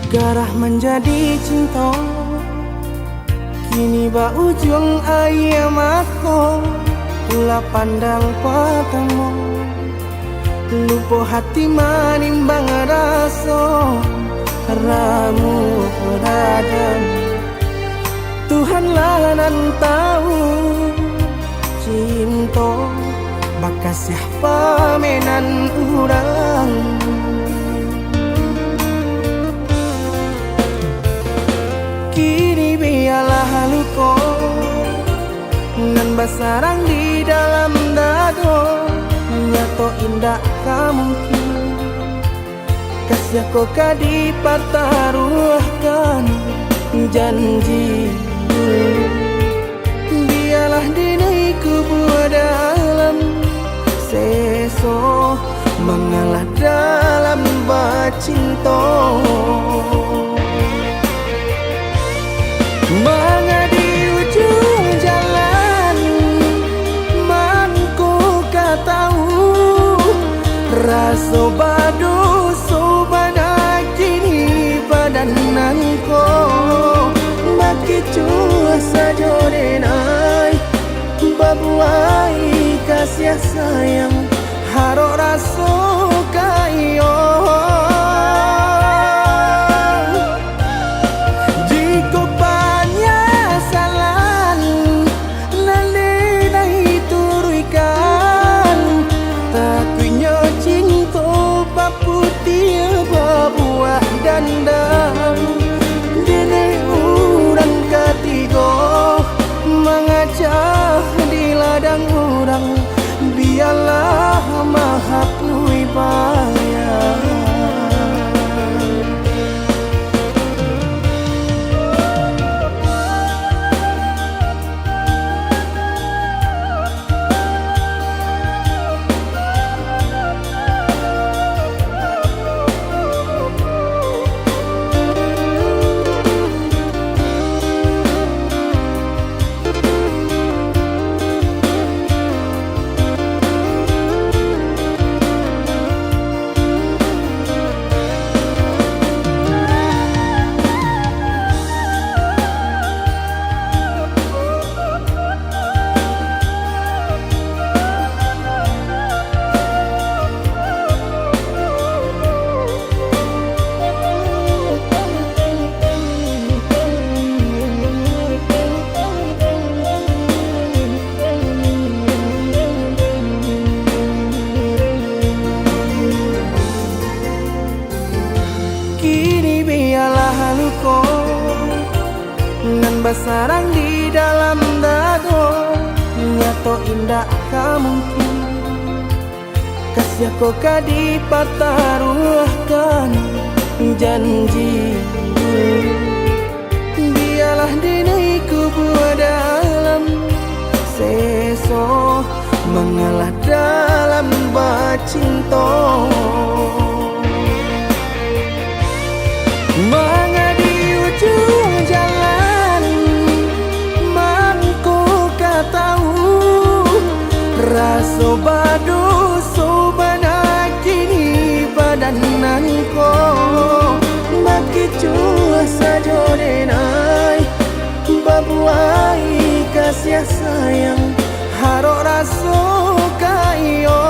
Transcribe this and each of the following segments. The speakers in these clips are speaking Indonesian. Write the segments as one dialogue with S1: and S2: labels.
S1: Garah menjadi cinta, kini ba ujung ayam aku. Ula pandang patamu, lupa hati manimbang rasa. Ramu peradam, Tuhanlah nan tahu. Cinta bakas siapa menan urang. Kini biarlah luka nan basarang di dalam dado. Nyato indah kamungkin kasih kau kadi pertaruhkan janji dulu. Biarlah dini kubur dalam seso mengalah dalam bacinta. Mengadi ujung jalan manku katahu rasa badu sobana kini badan nangko maki cua saja denai babuai kasih sayang harok rasa kayo. Mengacah di ladang urang, biarlah maha bayar. Nan basarang di dalam dado, nyato indah kamungkin kasih kau kadi pertaruhkan janji dulu. Biarlah dini kubur dalam seso mengalah dalam bacinta. Mengadi ujung jalan mangku katahu rasa badu sobana kini badan nangko maki cua saja denai babuai kasih sayang harok rasa kayo.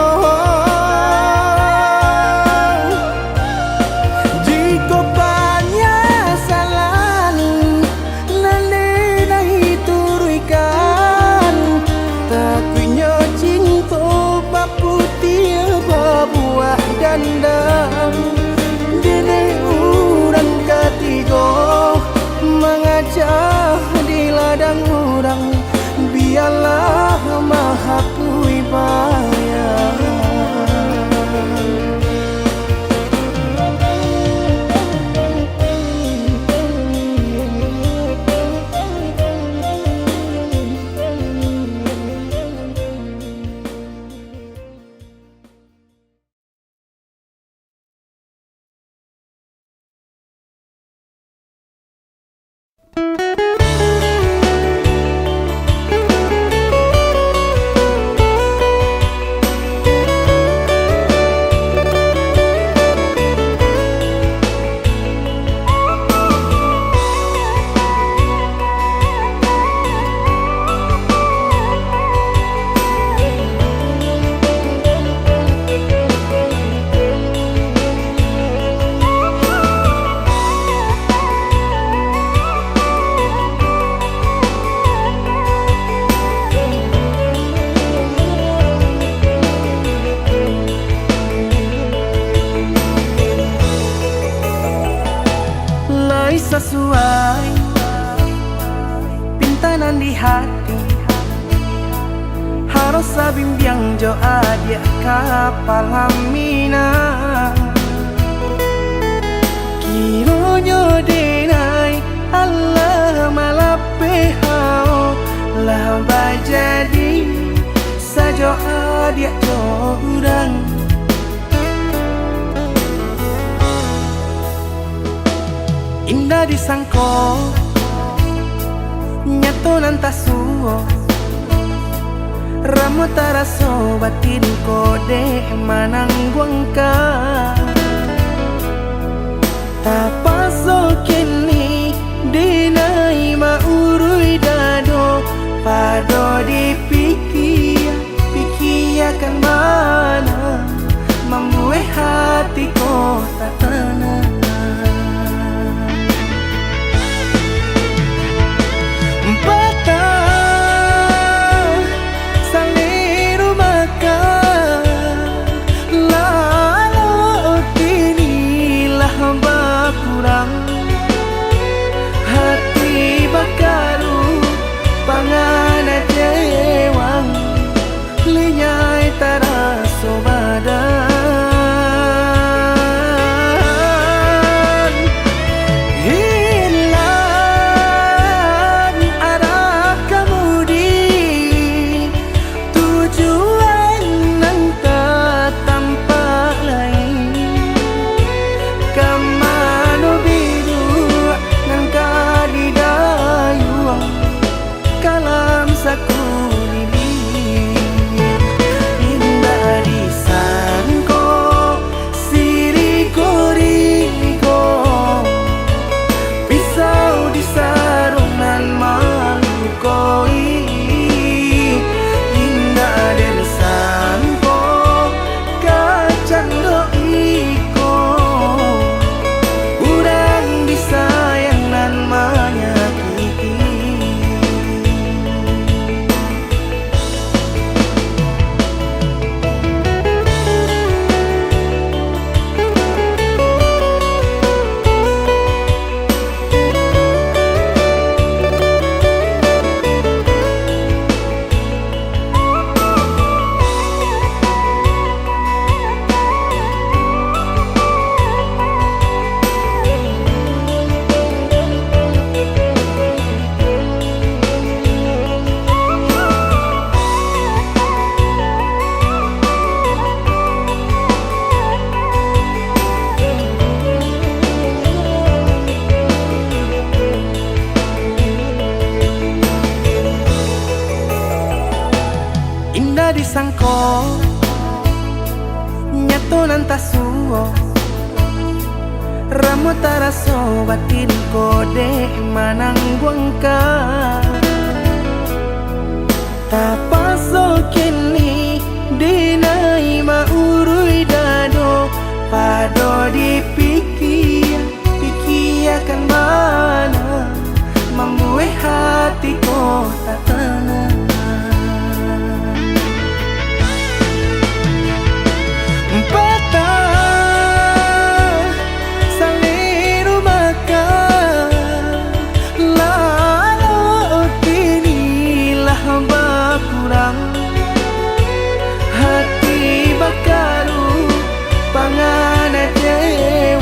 S1: sesuai pintanan di hati, harus sabimbiang jo adia kapal hamina. Kironyo denai Allah malape hao lah bajadi sajo adia jo urang. Indah disangko nyato nantasuo ramo taraso batin kode manangguangka tapaso kini dinai maurui dado pado dipikiakan mana membuat hatiku tak tenang. Hati bakaru pangana jewang linyai taraso badan hilang arah kemudi tujuan nang tak tampak lain kamano biru nang kadidayuang kalam saku lilir indah disangko siriko-riko pisau di sarungan malukoi indah disangko kacang doiko urang disayang nan menyakiti. Indah disangko nyato nantasuo ramo taraso batin kode manangguangka tapaso kini dinai maurui dado pado dipikiakan mana membuat hatiku tak tenang. Hati bakaru pangana jewang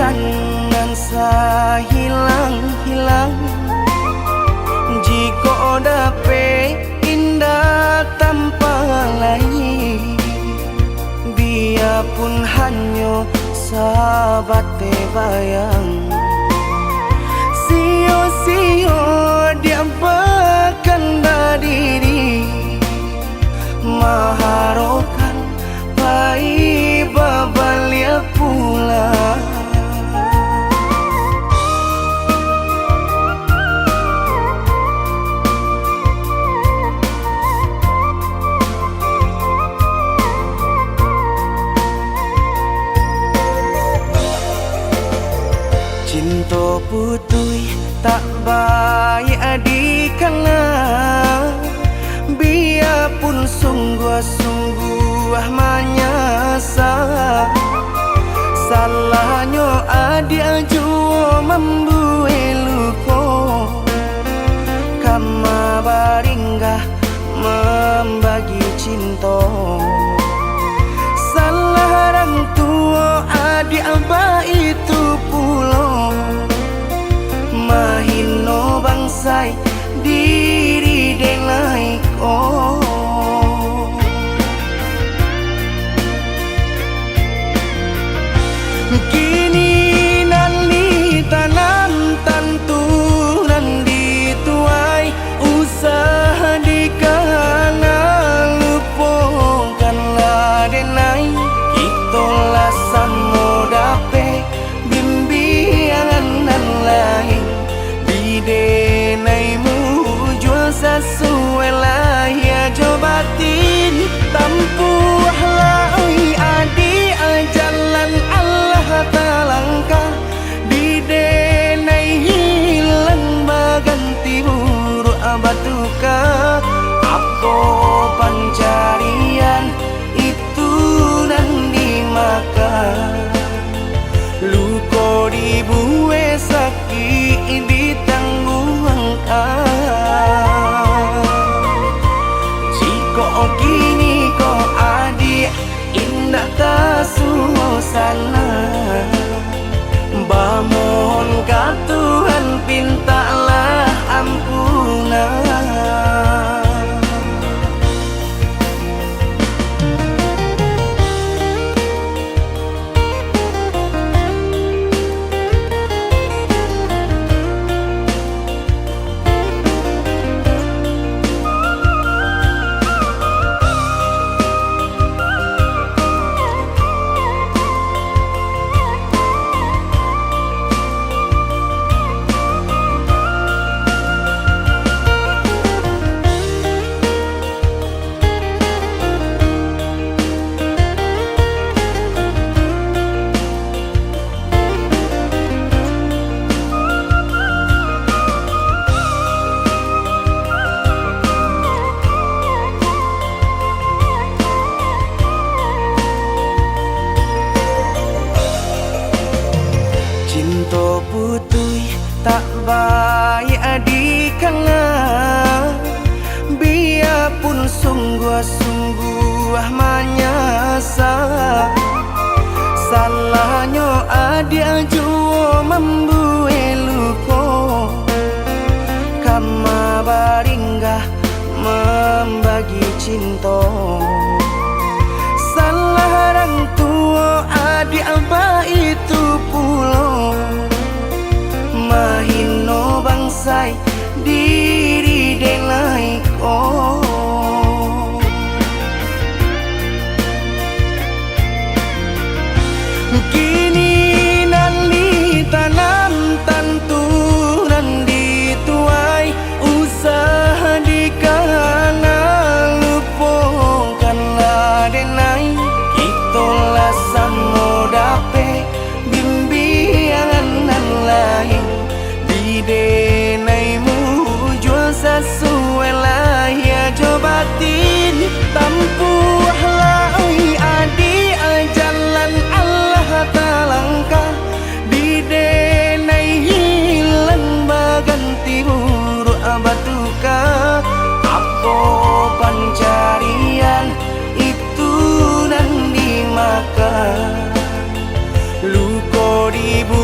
S1: akan nansa hilang-hilang jika dapat indah tanpa lain. Biarpun hanya sahabat bayang, sio-sio dia bahkan diri maharokan pai babalia pula. Cinta putui tak baik adikana, biarpun sungguh-sungguh menyasa. Salahnya adik jua membuat luka, kama baringgah membagi cinta. Salah orang tua adik abah itu pulau, mahino bangsai diri denai ko. Kini nali tanam tantu nan dituai, usaha dikana lupakanlah denai. Itolah samo dape bimbingan nan lain, bidenaimu jual sesuai lah ya jobatin. Tampuhlah oi adi jalan Allah talangkah, bidenai hilang baganti buruk abatuka. Apa pencarian itu dan dimakan, luka dibuat sakit ditangguhkan. Jika kini kau adik indah tak suasana, bamohon ka Tuhan pintalah ampunan. Cinta putui tak baik adikana, biarpun sungguh-sungguh menyasa. Salahnya adik jua membuat luka, kama baringgah membagi cinta. Salah orang tua adik abah itu pulau, mahino bangsai diri denai ko. Kini nali tanam tantu nan dituai, usaha dikana lupakanlah denai. Itolah samo dape bimbingan nan lain, bidenaimu jual sesuai lah ya jobatin. Tampuhlah oi adi jalan Allah talangkah, bidenai hilang baganti buruk abatuka. Apa pencarian itu dan dimakan, luka dibuat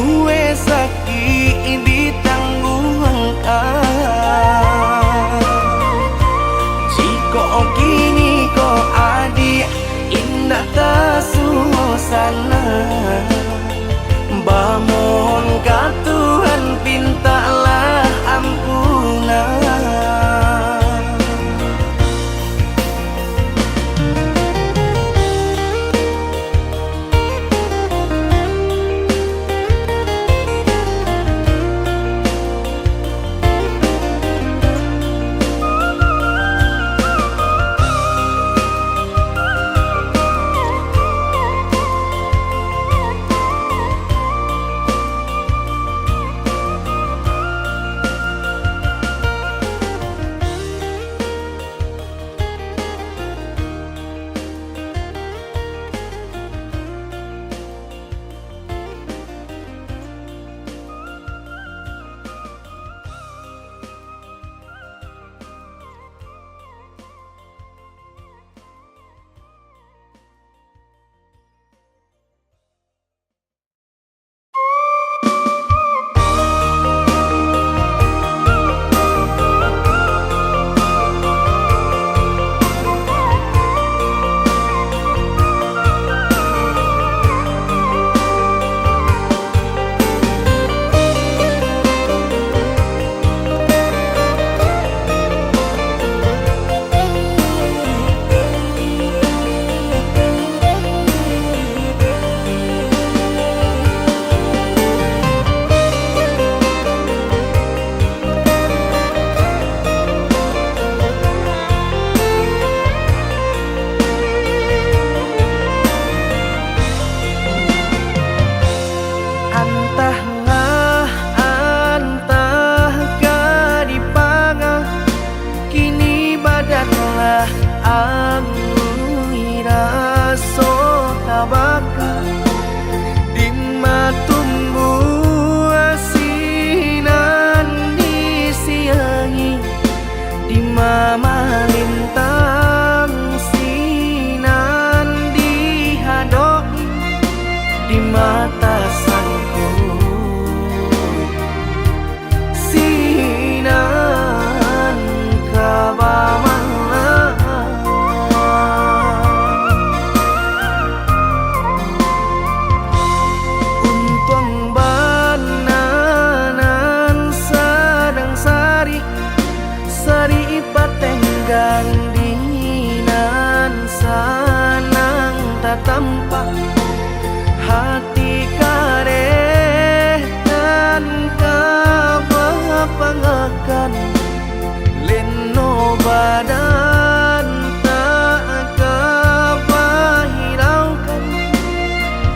S1: badan tak kebahiraukan,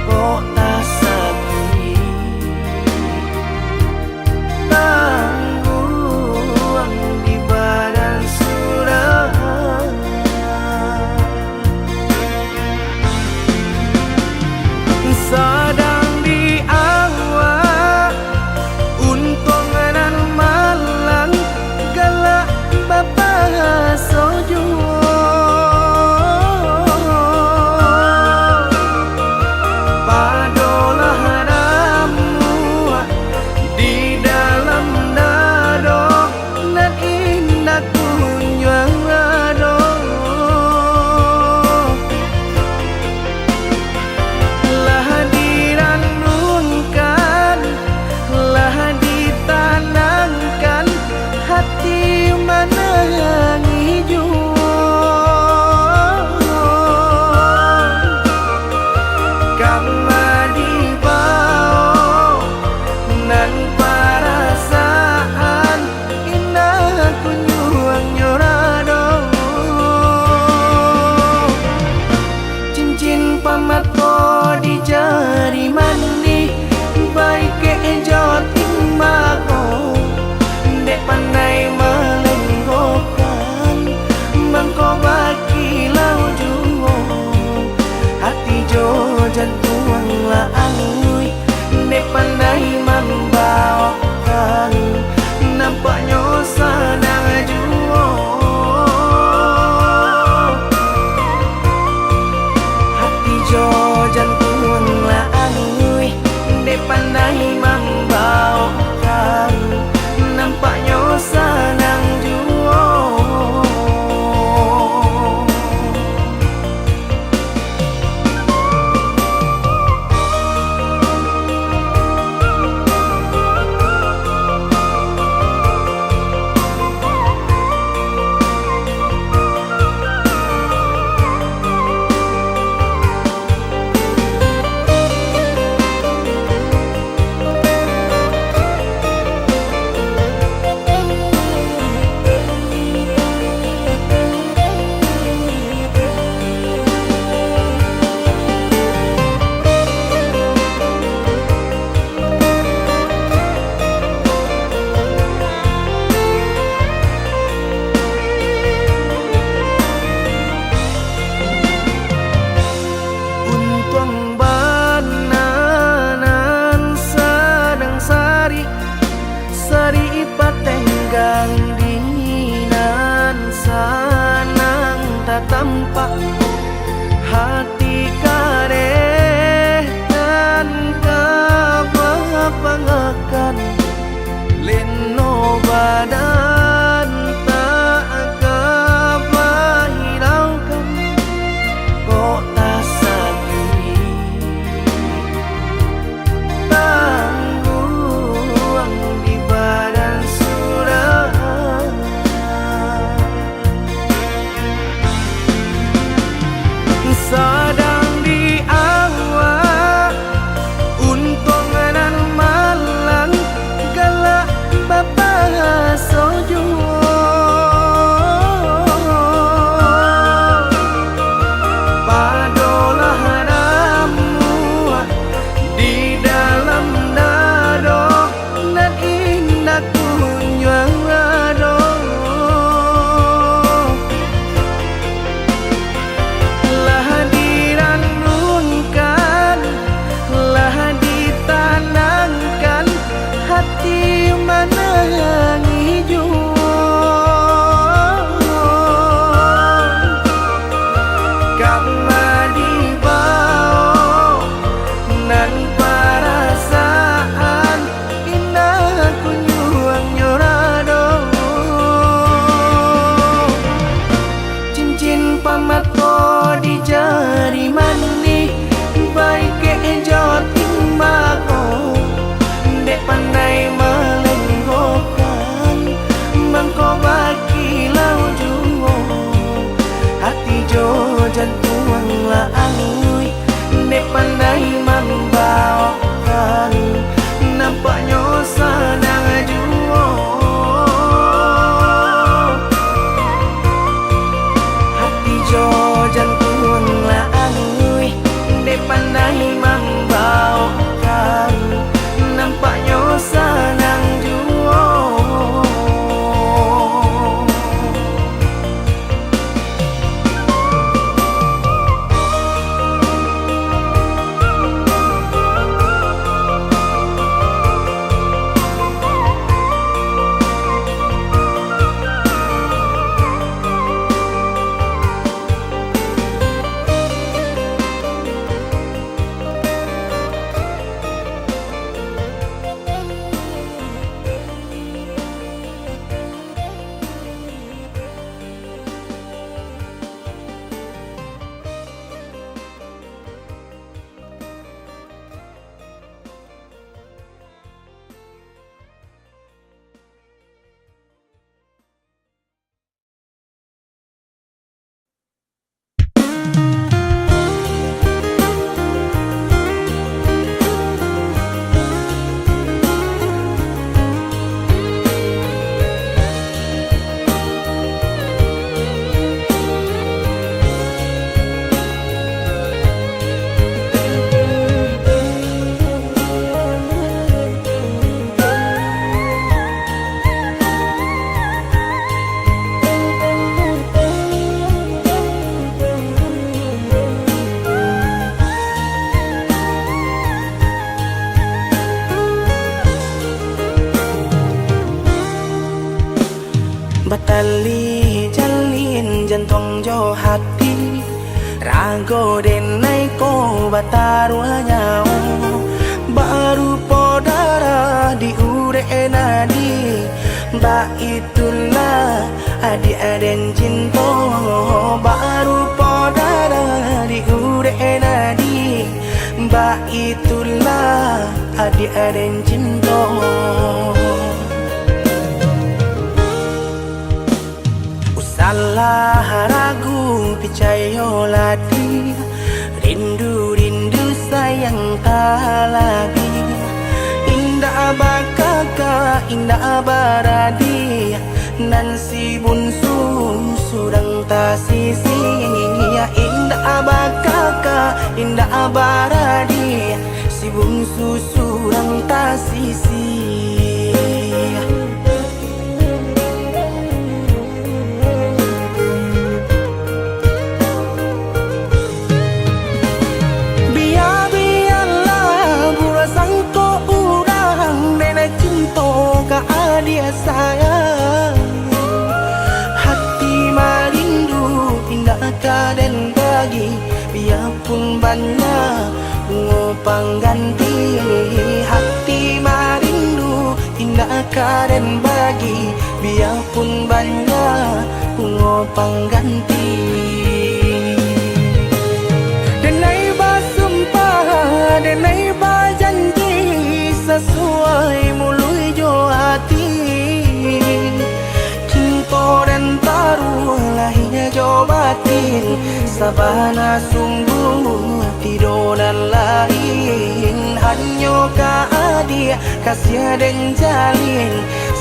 S1: kok tak sakit tangguhan di badan sudah. Sadang di awak untung dan malang galak bapak sojo, padolah hadamu di dalam dado dan indah kunjung rado. Lah diranunkan, lah ditanangkan hati menangi kama dibao nan perasaan indah kunjung nyorado. Cincin pamat ko di jari mani baik ke joting bako dek pandai melenggokan mangko bakilau juo hati jo jantung la angui dek pandai membawakan nampaknya sadang juo hati jo jantung la angui dek pandai membawakan nampaknya sadang juo. Sari patenggang dinan sanang tak tampak hati kareh dan kepangakan leno badan tak kebahiraukan, kok tak sakit tangguhan di badan sudah. Sadang di awak untung dan malang galak bapak sojo, padolah hadamu di dalam dado dan indah kunjung rado. Lah diranunkan, lah ditanangkan hati menangi kama dibao nan perasaan indah kunjung nyorado. Cincin pamat ko di jari mani baik ke joting bako dek pandai melenggokan Batali jalin jantung jo hati Rago denai ko batarua nyao Baru podara di ure nadi Ba itulah adik-adik cinta Baru podara di ure nadi Ba itulah adik-adik cinta Salah ragu percaya lagi Rindu-rindu sayang tak lagi Indah bakaka, indah baradi Nan si bunsu surang tak sisi Indah bakaka, indah baradi Si bunsu surang tak sisi Dia sayang hati marindu indah kaden bagi biarpun banyak ngopang ganti hati marindu indah kaden bagi biarpun banyak ngopang ganti denai basumpah denai bajanji sesuai mului jo hati cinta dan taruh lahirnya jo batin sabana sungguh tidur dan lain hanya ka dia kasih dan jalin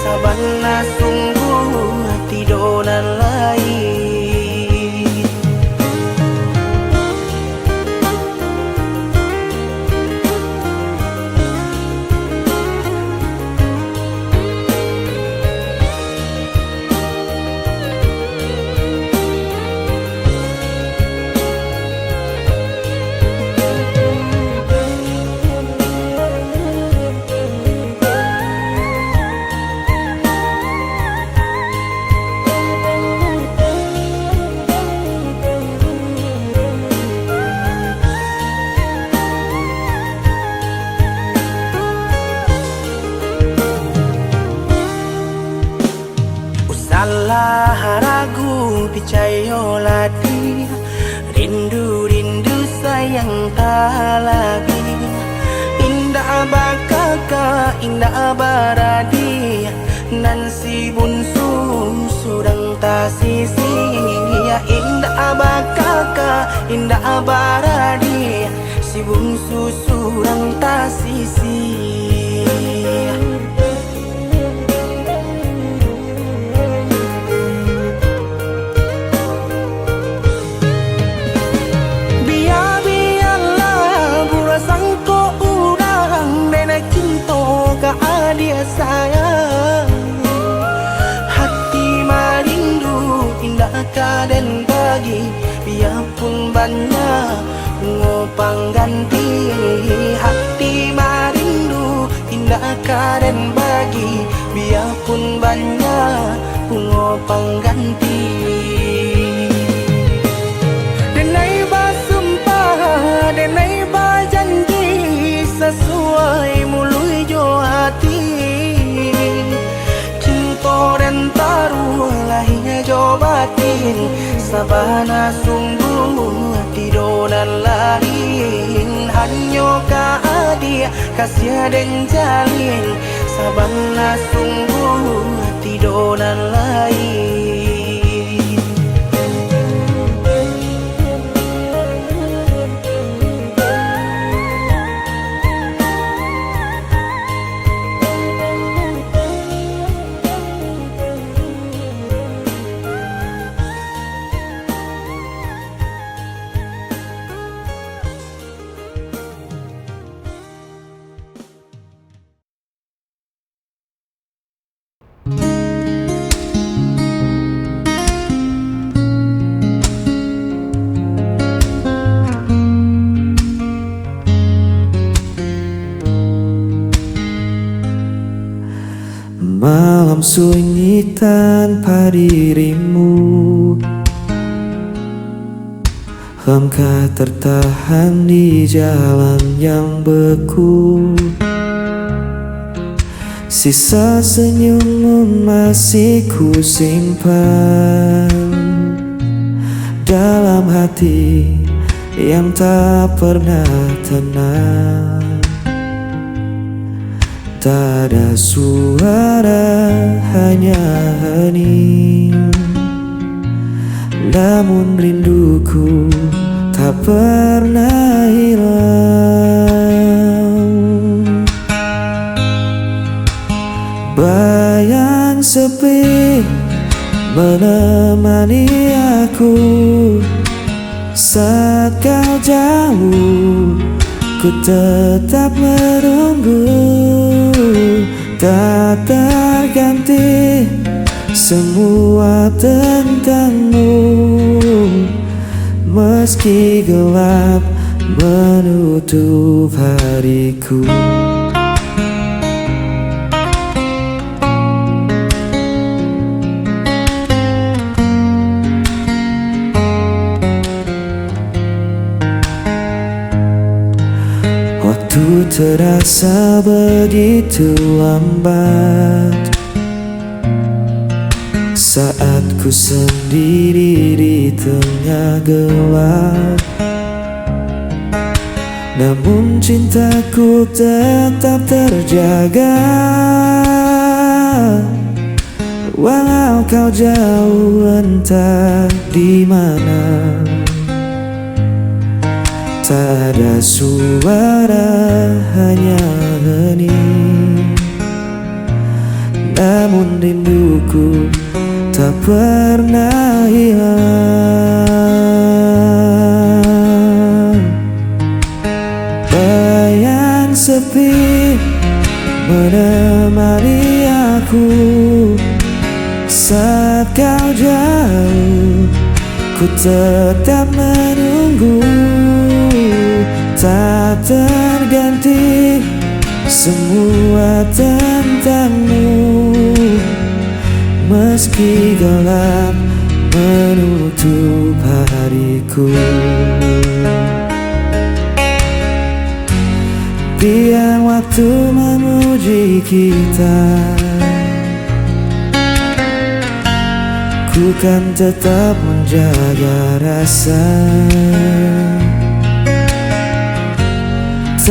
S1: sabana sungguh tidur dan lain Salah ragu percaya lagi Rindu-rindu sayang tak lagi Indah bakaka, indah baradi Nan si bunsu surang tak sisi Indah bakaka, indah baradi Si bunsu surang tak sisi dia sayang hati marindu indah kaden bagi biarpun banyak ngopang ganti hati marindu indah kaden bagi biarpun banyak ngopang ganti denai basumpah denai bajanji sesuai mului jo hati cinta dan taruh lahirnya jo batin sabana sungguh tidur dan lain hanya ka dia kasih dan jalin sabana sungguh tidur dan lain malam sunyi tanpa dirimu. Hamka tertahan di jalan yang beku. Sisa senyummu masih ku simpan dalam hati yang tak pernah tenang. Tak ada suara, hanya hening. Namun rinduku tak pernah hilang. Bayang sepi menemani aku saat kau jauh. Ku tetap menunggu, tak terganti semua tentangmu. Meski gelap menutup hariku. Waktu terasa begitu lambat saat ku sendiri di tengah gelap. Namun cintaku tetap terjaga, walau kau jauh entah di mana. Tak ada suara, hanya hening. Namun rinduku tak pernah hilang. Bayang sepi menemani aku saat kau jauh. Ku tetap menunggu, tak terganti semua tentangmu. Meski gelap menutup hariku. Biar waktu memuji kita, ku kan tetap menjaga rasa.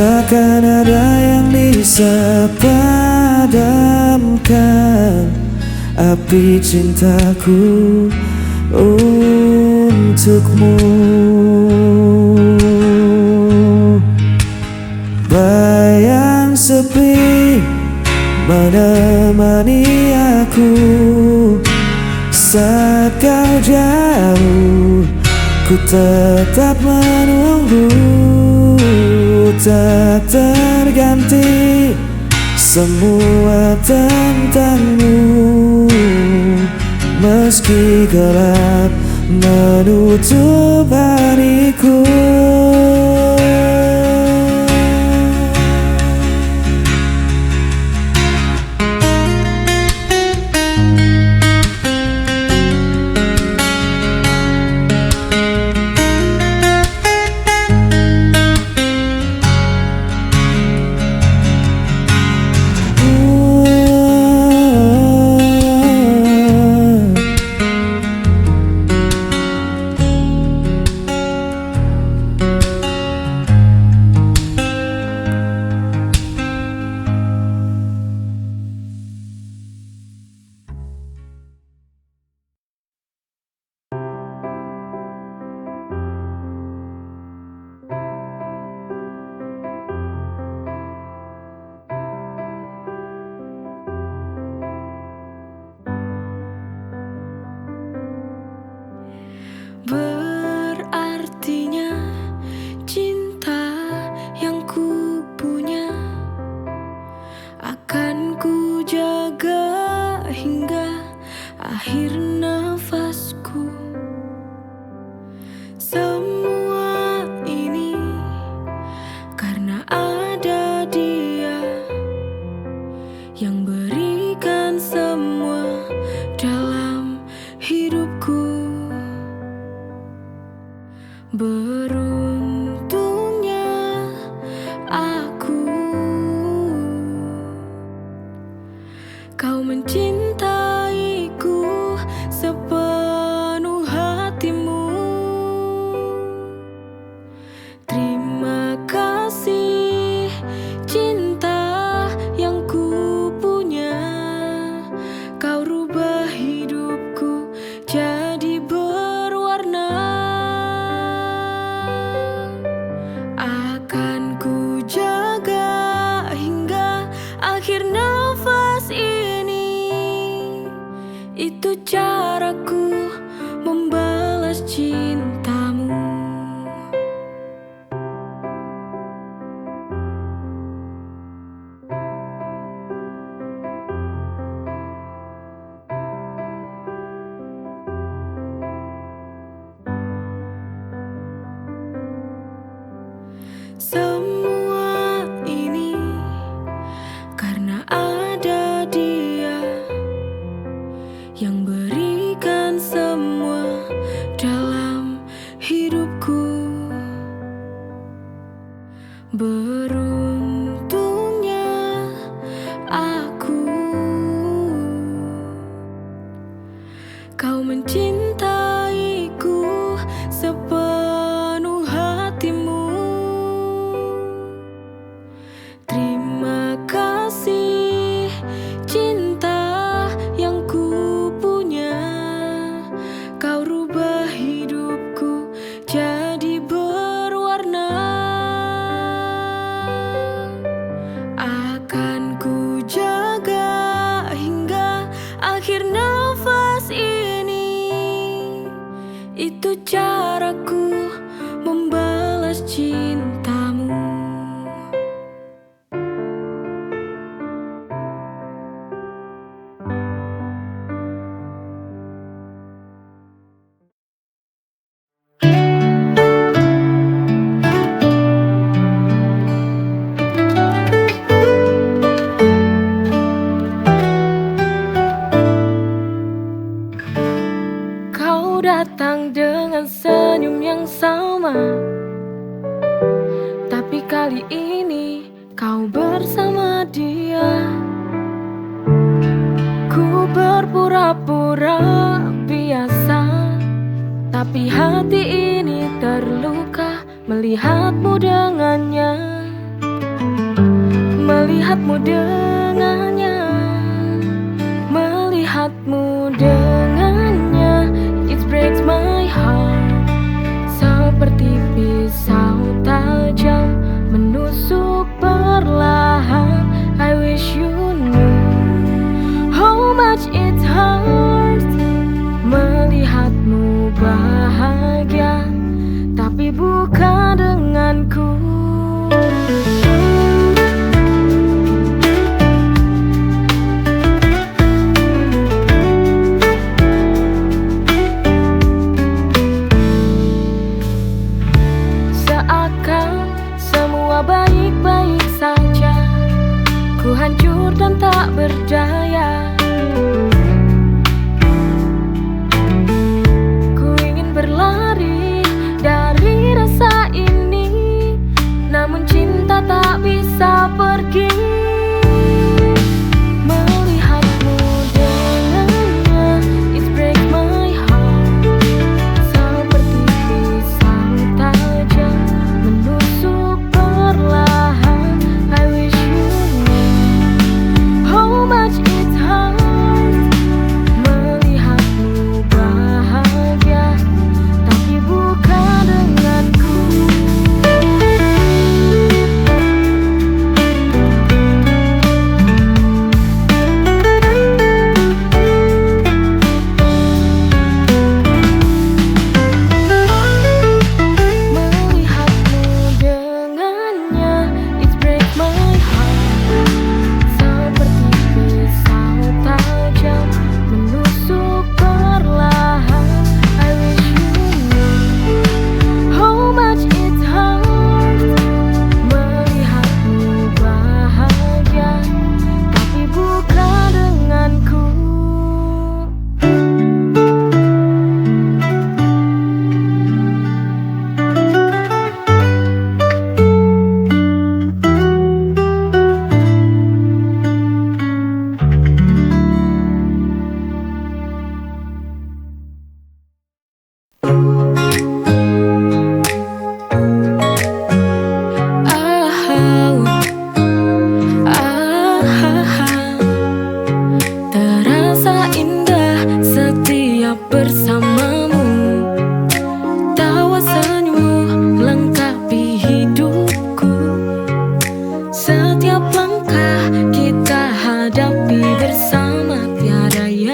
S1: Takkan ada yang bisa padamkan api cintaku untukmu. Bayang sepi menemani aku saat kau jauh. Ku tetap menunggu, tak terganti semua tentangmu. Meski gelap menutup hariku.
S2: Berartinya cinta yang ku punya akan ku jaga hingga akhir nafasku. Semua ini karena ada dia yang berikan semua Kau mencintaiku sepenuh hatimu. Terima kasih cinta yang ku punya. Kau rubah hidupku jadi berwarna. Akan ku jaga hingga akhir nafas ini. Itu caraku membalas cintamu. Semua ini karena ada dia yang berikan semua dalam hidupku. Beruntungnya aku, kau mencintaiku sepenuh hatimu. Terima kasih cinta yang ku punya. Kau rubah hidupku jadi berwarna. Akan ku jaga hingga akhir nafas ini. Itu caraku membalas cintamu. Kau datang dengan senyum yang sama, tapi kali ini kau bersama dia. Ku berpura-pura biasa, tapi hati ini terluka melihatmu dengannya. Melihatmu dengannya, melihatmu dengannya. It breaks my heart, seperti pisau tajam menusuk perlahan. I wish you knew how much it hurts melihatmu bahagia, tapi bukan denganku. Seakan semua baik-baik saja, ku hancur dan tak berdaya.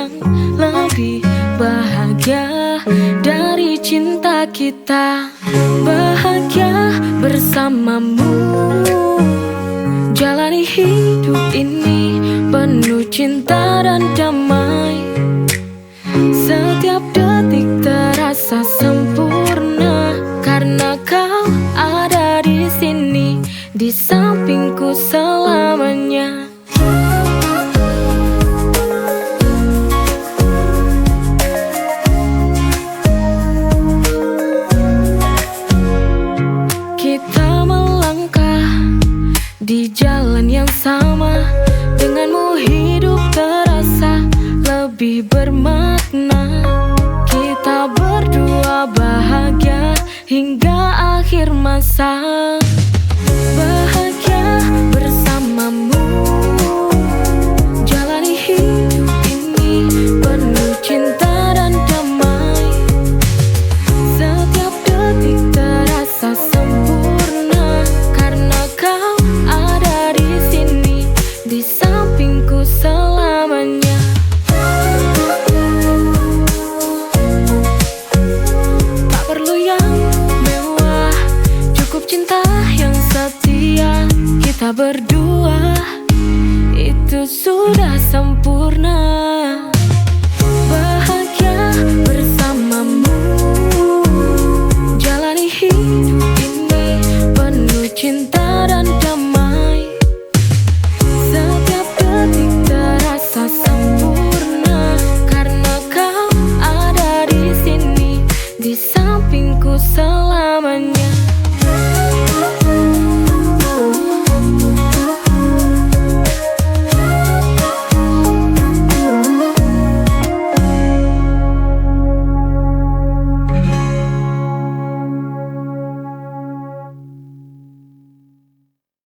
S2: yang lebih bahagia dari cinta kita. Bahagia bersamamu, jalani hidup ini penuh cinta dan damai. Setiap detik terasa sempurna karena kau ada di sini, di sampingku selamanya. Kita melangkah di jalan yang sama, denganmu hidup terasa lebih bermakna. Kita berdua bahagia hingga akhir masa. Bahagia bersamamu, jalani hidup ini penuh cinta dan damai. Setiap detik terasa sempurna karena kau ada di sini, di sampingku selamanya. Tak perlu yang mewah, cukup cinta yang setia. Kita berdua itu sudah sempurna.